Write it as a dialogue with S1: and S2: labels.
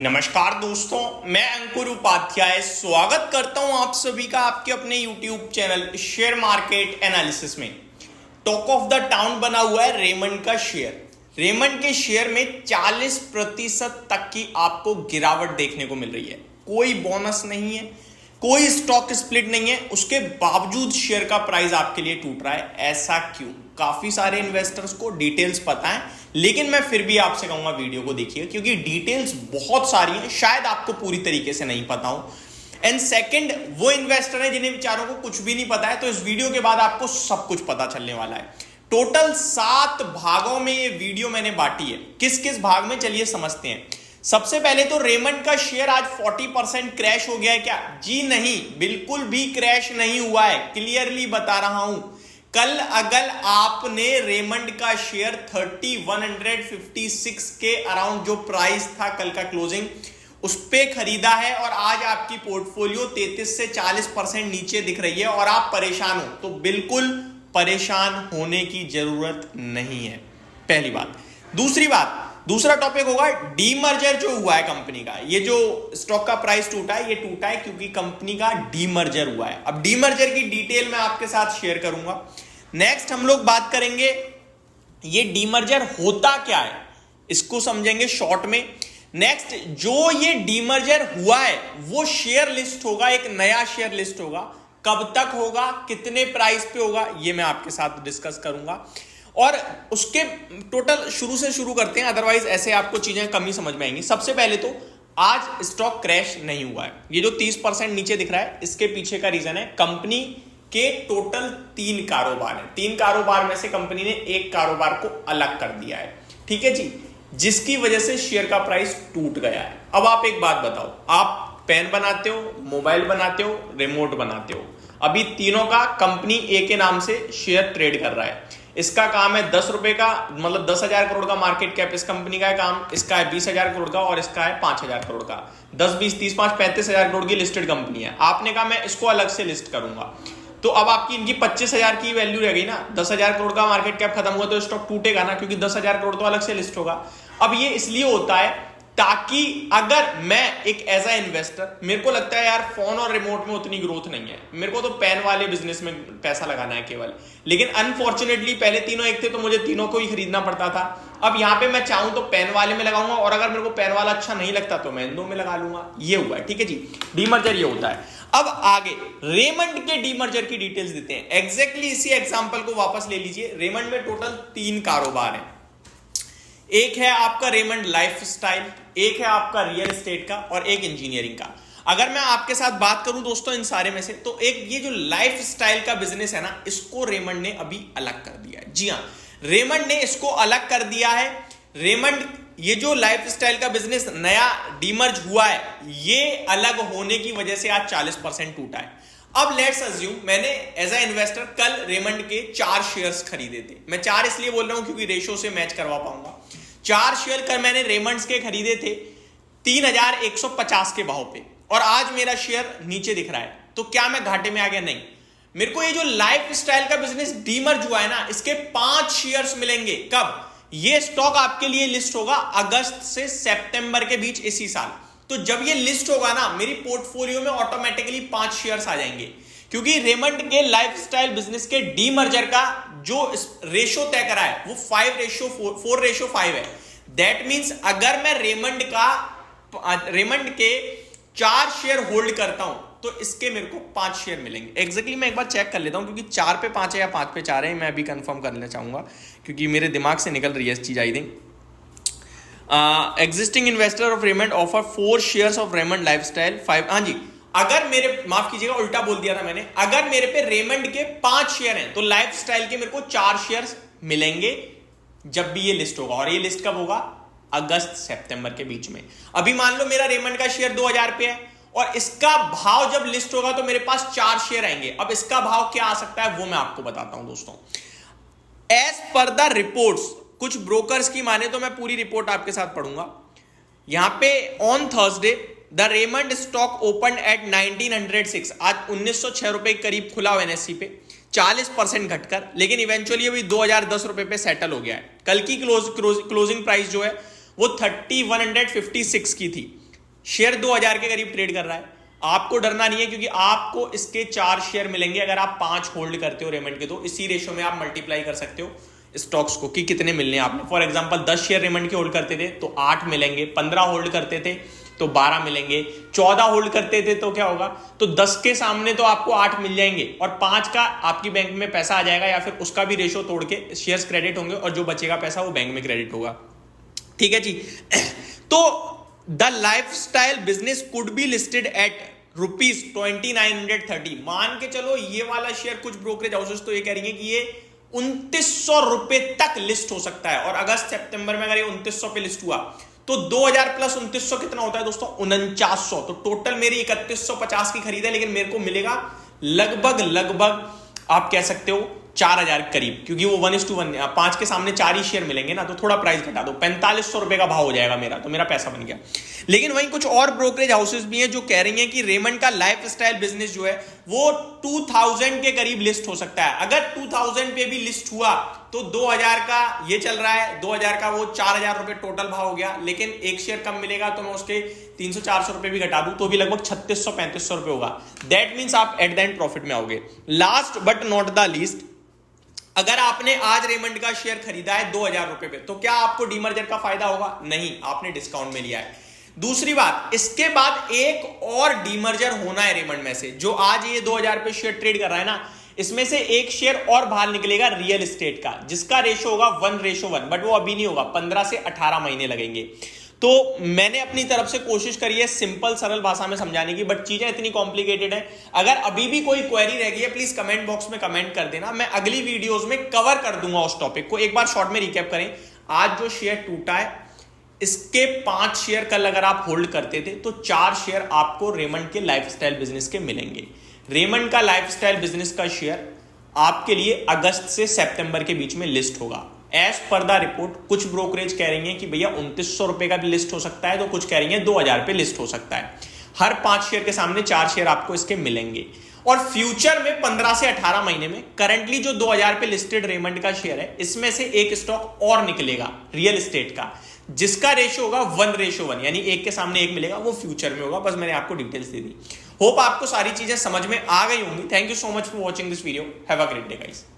S1: नमस्कार दोस्तों, मैं अंकुर उपाध्याय स्वागत करता हूं आप सभी का आपके अपने YouTube channel share market analysis में। टॉक ऑफ द टाउन बना हुआ है रेमंड का शेयर। रेमंड के शेयर में 40% तक की आपको गिरावट देखने को मिल रही है। कोई बोनस नहीं है, कोई स्टॉक स्प्लिट नहीं है, उसके बावजूद शेयर का प्राइस आपके लिए टूट रहा है। ऐसा क्यों? काफी सारे इन्वेस्टर्स को डिटेल्स पता है, लेकिन मैं फिर भी आपसे कहूंगा वीडियो को देखिए, क्योंकि डिटेल्स बहुत सारी हैं, शायद आपको पूरी तरीके से नहीं पता हो। एंड सेकंड, वो इन्वेस्टर है जिन्हें बेचारों को कुछ भी नहीं पता है, तो इस वीडियो के बाद आपको सब कुछ पता चलने वाला है। टोटल 7 भागों में ये वीडियो मैंने बांटी है। किस किस भाग में, चलिए समझते हैं। सबसे पहले तो रेमंड का शेयर आज 40% क्रैश हो गया है क्या? जी नहीं, बिल्कुल भी क्रैश नहीं हुआ है, क्लियरली बता रहा हूं। कल अगर आपने रेमंड का शेयर 3156 के अराउंड जो प्राइस था कल का क्लोजिंग, उस पे खरीदा है और आज आपकी पोर्टफोलियो 33 से 40% नीचे दिख रही है और आप परेशान हो, तो बिल्कुल परेशान होने की जरूरत नहीं है। पहली बात। दूसरी बात, दूसरा टॉपिक होगा डीमर्जर जो हुआ है कंपनी का। ये जो स्टॉक का प्राइस टूटा है, ये टूटा है क्योंकि कंपनी का डीमर्जर हुआ है। अब डीमर्जर की डिटेल मैं आपके साथ शेयर करूंगा। नेक्स्ट हम लोग बात करेंगे ये डीमर्जर होता क्या है, इसको समझेंगे शॉर्ट में। नेक्स्ट, जो ये डीमर्जर हुआ है वो शेयर लिस्ट होगा, एक नया शेयर लिस्ट होगा। कब तक होगा, कितने प्राइस पे होगा, ये मैं आपके साथ डिस्कस करूंगा। और उसके टोटल शुरू से शुरू करते हैं, अदरवाइज ऐसे आपको चीजें कम ही समझ में आएंगी। सबसे पहले तो आज स्टॉक क्रैश नहीं हुआ है। ये जो 30% नीचे दिख रहा है, इसके पीछे का रीजन है कंपनी के टोटल 3 कारोबार है। 3 कारोबार में से कंपनी ने एक कारोबार को अलग कर दिया है, ठीक है जी, जिसकी वजह से शेयर का प्राइस टूट गया है। अब आप एक बात बताओ, आप पेन बनाते हो, मोबाइल बनाते हो, रिमोट बनाते हो, अभी तीनों का कंपनी ए के नाम से शेयर ट्रेड कर रहा है। इसका काम है 10 रुपए का, मतलब 10,000 करोड़ का मार्केट कैप इस कंपनी का है काम, इसका है 20,000 करोड़ का और इसका है 5,000 करोड़ का। 10, 20, 30, 5, 35,000 करोड़ की लिस्टेड कंपनी है। आपने कहा मैं इसको अलग से लिस्ट करूंगा, तो अब आपकी इनकी 25,000 की वैल्यू रह गई ना। 10,000 करोड़ का मार्केट कैप खत्म हुआ तो स्टॉक टूटेगा ना, क्योंकि 10,000 करोड़ तो अलग से लिस्ट होगा। अब ये इसलिए होता है ताकि अगर मैं एक एज अ इन्वेस्टर, मेरे को लगता है यार फोन और रिमोट में उतनी ग्रोथ नहीं है, मेरे को तो पेन वाले बिजनेस में पैसा लगाना है केवल, लेकिन अनफॉर्चुनेटली पहले तीनों एक थे तो मुझे तीनों को ही खरीदना पड़ता था। अब यहां पे मैं चाहूं तो पेन वाले में लगाऊंगा, और अगर मेरे को पेन वाला अच्छा नहीं लगता तो मैं इन दो में लगा लूंगा। ये हुआ है, ठीक है जी, डीमर्जर ये होता है। अब आगे रेमंड के डीमर्जर की डिटेल्स देते हैं। एग्जैक्टली इसी एग्जांपल को वापस ले लीजिए। रेमंड में टोटल 3 कारोबार है। एक है आपका रेमंड लाइफस्टाइल, एक है आपका रियल एस्टेट का, और एक इंजीनियरिंग का। अगर मैं आपके साथ बात करूं दोस्तों इन सारे में से, तो एक ये जो लाइफस्टाइल का बिजनेस है ना, इसको रेमंड ने अभी अलग कर दिया है। जी हां, रेमंड ने इसको अलग कर दिया है। रेमंड ये जो लाइफस्टाइल का बिजनेस नया डीमर्ज हुआ है, ये अलग होने की वजह से आज 40% टूटा है। अब लेट्स अज्यूम मैंने एज अ इन्वेस्टर कल रेमंड के 4 शेयर्स खरीदे थे। मैं 4 इसलिए बोल रहा हूं क्योंकि रेशो से मैच करवा पाऊंगा। 4 शेयर कल मैंने रेमंड्स के खरीदे थे 3,150 के भाव पे, और आज मेरा शेयर नीचे दिख रहा है, तो क्या मैं घाटे में आ गया? नहीं। मेरे को ये जो लाइफ स्टाइल का बिजनेस डीमर्ज हुआ है ना, इसके 5 शेयर्स मिलेंगे। कब? ये स्टॉक आपके लिए लिस्ट होगा अगस्त से सितंबर के बीच इसी साल। तो जब ये लिस्ट होगा ना, मेरी पोर्टफोलियो में ऑटोमेटिकली 5 शेयर्स आ जाएंगे, क्योंकि रेमंड के लाइफस्टाइल बिजनेस के डीमर्जर का जो रेशो तय करा है वो 4:5 है। दैट मींस अगर मैं रेमंड के 4 शेयर होल्ड करता हूं तो इसके मेरे को 5 शेयर मिलेंगे। एग्जैक्टली मैं एक बार चेक कर लेता हूं, क्योंकि 4 पे 5 है या 5 पे 4 है, मैं अभी कंफर्म कर लेना चाहूंगा, क्योंकि मेरे दिमाग से निकल रही है इस चीज। I think existing investor of Raymond offer 4 shares of Raymond lifestyle 5। हाँ जी, अगर मेरे, माफ कीजिएगा उल्टा बोल दिया था मैंने, अगर मेरे पे रेमंड के 5 शेयर हैं तो लाइफस्टाइल के मेरे को 4 शेयर्स मिलेंगे जब भी ये लिस्ट होगा। और ये लिस्ट कब होगा? अगस्त सितंबर के बीच में। अभी मान लो मेरा रेमंड का शेयर 2,000 पे है, और इसका भाव जब लिस्ट होगा तो मेरे पास 4 शेयर आएंगे। अब इसका भाव क्या आ सकता है वो मैं आपको बताता हूं दोस्तों। एज पर द रिपोर्ट्स, कुछ ब्रोकर्स की माने तो, मैं पूरी रिपोर्ट आपके साथ पढ़ूंगा। यहां पे on Thursday the Raymond stock open at 1906, आज 1906 रुपए के करीब खुला हुआ एनएससी पे, 40% घटकर, लेकिन इवेंचुअली अभी 2010 रुपए पे सेटल हो गया है। कल की क्लोजिंग प्राइस जो है वो 3156 की थी। शेयर 2000 के करीब ट्रेड कर रहा है। आपको डरना नहीं है, क्योंकि आपको इसके 4 शेयर मिलेंगे अगर आप 5 होल्ड करते हो रेमंड के। तो इसी रेशो में आप मल्टीप्लाई कर सकते हो स्टॉक्स को कि कितने मिलने हैं आपने। फॉर एग्जांपल 10 शेयर रेमंड के होल्ड करते थे तो 8 मिलेंगे, 15 होल्ड करते थे तो 12 मिलेंगे, 14 होल्ड करते थे तो क्या होगा, तो 10 के सामने तो आपको 8 मिल जाएंगे और 5 का आपकी बैंक में पैसा आ जाएगा, या फिर उसका भी रेशो तोड़ के शेयर्स क्रेडिट होंगे और जो बचेगा पैसा वो बैंक में क्रेडिट होगा। ठीक है जी। तो the lifestyle business could be listed at ₹2930। मान के चलो ये वाला शेयर, कुछ ब्रोकरेज हाउसेस तो ये कह रही है कि ये 2900 रुपए तक लिस्ट हो सकता है। और अगस्त सितंबर में अगर ये 2900 पे लिस्ट हुआ तो 2000 प्लस 2900 कितना होता है दोस्तों, 4900। तो टोटल मेरी 3150 की खरीद है, लेकिन मेरे को मिलेगा लगभग आप कह सकते हो 4000 करीब, क्योंकि वो 1:1 5 के सामने 4 ही शेयर मिलेंगे ना, तो थोड़ा प्राइस घटा दो, 4500 रुपए का भाव हो जाएगा मेरा, तो मेरा पैसा बन गया। लेकिन वहीं कुछ और ब्रोकरेज हाउसेस भी हैं जो कह रही हैं कि रेमंड का लाइफस्टाइल बिजनेस जो है वो 2000 के करीब लिस्ट हो सकता है। अगर 2000 पे भी लिस्ट हुआ तो 2000 का ये चल रहा है, 2000 का वो 4000 रुपए टोटल भाव हो गया, लेकिन एक शेयर कम मिलेगा तो मैं उसके 300-400 रुपए भी घटा दूं तो भी लगभग 3600-3500 रुपए होगा। दैट मीन्स आप एट द एंड प्रॉफिट में आओगे। Last but not the least, अगर आपने आज रेमंड का शेयर खरीदा है 2000 रुपए पे, तो क्या आपको डीमर्जर का फायदा होगा? नहीं, आपने डिस्काउंट में लिया है। दूसरी बात, इसके बाद एक और डीमर्जर होना है रेमंड में से। जो आज ये 2000 पे शेयर ट्रेड कर रहा है ना, इसमें से एक शेयर और बाहर निकलेगा रियल एस्टेट का, जिसका रेशो होगा 1:1, बट वो अभी नहीं होगा, 15 से 18 महीने लगेंगे। तो मैंने अपनी तरफ से कोशिश करी है सिंपल सरल भाषा में समझाने की, बट चीजें इतनी कॉम्प्लिकेटेड है। अगर अभी भी कोई क्वेरी रह गई है प्लीज कमेंट बॉक्स में कमेंट कर देना, मैं अगली वीडियोस में कवर कर दूंगा उस टॉपिक को। एक बार शॉर्ट में रिकैप करें, आज जो शेयर टूटा है इसके 5 शेयर कल अगर आप होल्ड करते थे तो 4 शेयर आपको रेमंड के लाइफस्टाइल बिजनेस के मिलेंगे। रेमंड का लाइफस्टाइल बिजनेस का शेयर आपके लिए अगस्त से सितंबर के बीच में लिस्ट होगा। एज पर द रिपोर्ट कुछ ब्रोकरेज कह रही हैं कि भैया 2900 रुपए का भी लिस्ट हो सकता है, तो कुछ कह रही हैं 2000 पे लिस्ट हो सकता है। हर 5 शेयर के सामने 4 शेयर आपको इसके मिलेंगे। और फ्यूचर में 15 से 18 महीने में करंटली जो 2000 पे लिस्टेड रेमंड का शेयर है, इसमें से एक स्टॉक और निकलेगा रियल एस्टेट का, जिसका रेशो होगा 1:1, यानी एक के सामने एक मिलेगा, वो फ्यूचर में होगा। बस मैंने आपको डिटेल्स दे दी। होप आपको सारी चीजें समझ में आ गई होंगी। Thank you so much for watching this video. Have a great day guys.